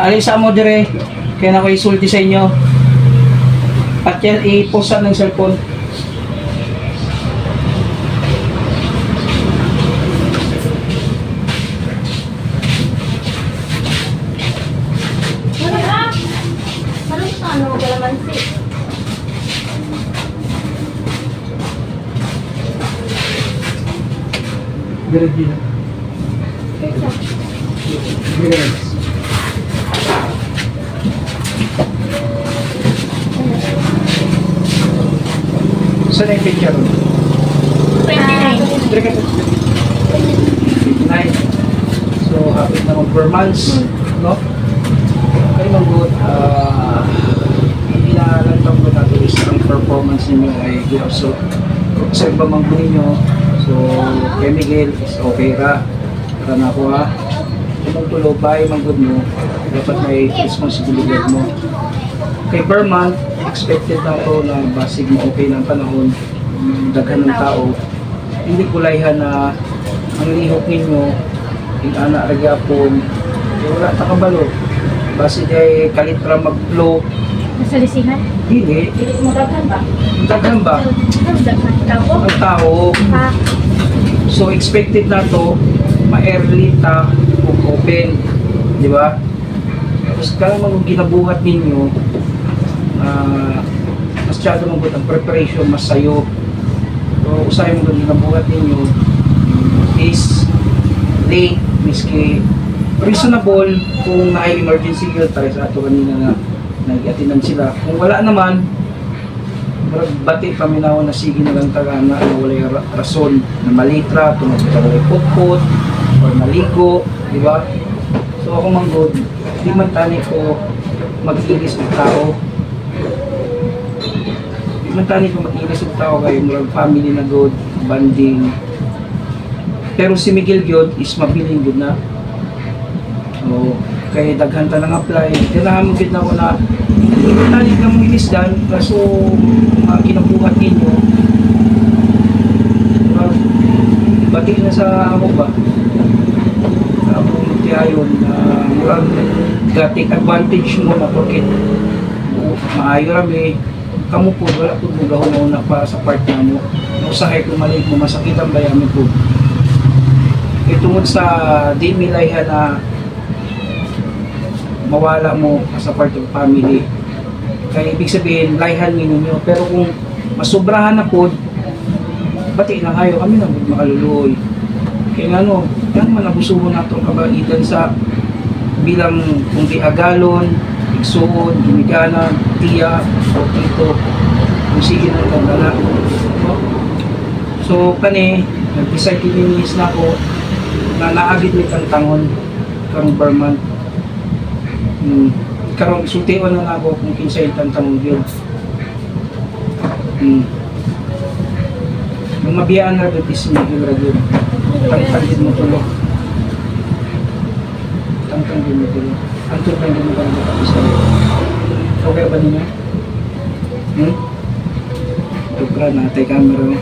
Alis sa mo dire. Kaya na ko isulti sa inyo. Pati i-post ng cellphone. Ano kalamansi? Dire. Saan yung picture? 29. Dire ka po. 59. So, happy na mag-months, no? Okay, mag-good. Inaalantang ko natin is ang performance ninyo ay good. So, observe ba man po ninyo. So, kay Miguel is okay ra. Para na ako ha. Kung tulog, bahay man good mo, dapat may responsibilidad mo. Kay per month, expected na to na basig mo okay ng panahon, daghan ng tao. Hindi kulayhan na ang lihok ninyo, yung anak ragyapon, wala takabalo. Basig ay kalitra mag-flow. Nasalisihan? Hindi. Magaghan ba? Daghan ba? Magaghan. Tao? Ang tao. Ha? So expected na to, ma-early ta kung open. Di ba? Tapos kaya mga ginabuhat ninyo, masyado mong ang preparation, mas sayo. So usahay mo ginabuhat ninyo is late, miski reasonable kung na-emergency yun, para sa ato kanina na nag-atinan sila. Kung wala naman, bati paminaw na sige na lang taga na wala rason na malitra, tungkol sa wala putput or maligo, di ba? So ako manggod, di man tani ko mag-ilis ng tao. Di man tani ko mag-ilis ng tao kayo, murag family na good, banding. Pero si Miguel Gyod is mabiling good na. So, kaya daghan ta nang apply. Kailangan mo gid na ko na hindi tani ka mong ilisdan, kaso kinabuhat ninyo. Bati na sa ako ba? Sa ako magtiayon na murag gating advantage mo na porket maayo rami. Kamu po, wala po mo gahon na pa sa part na mo. Usahay kung maliit mo, masakit ang bayami po. Tungod sa di milayhan na mawala mo sa part of family. Kaya ibig sabihin, layhan ninyo. Pero kung masubrahan na po, bati na kayo, kami na makaluluoy. Kaya nga no, yan man nabusuho na itong kabaitan sa bilang kung di agalon, igsuon, gimiganan, tiya, o tito, kung sige na itong no? So, kani, nag-decide kininis na ako na naagid ni tantangon karong per month. Karong sultiwan na ako kung kinsa yung tantangon yun. Yung mabiyaan na rin is Miguel Ragyon. Tangtangin mo tulog. Tangtangin mo tulog. Ang tulog mo pa rin isa. Okay ba niya? Tugra na, tay camera mo.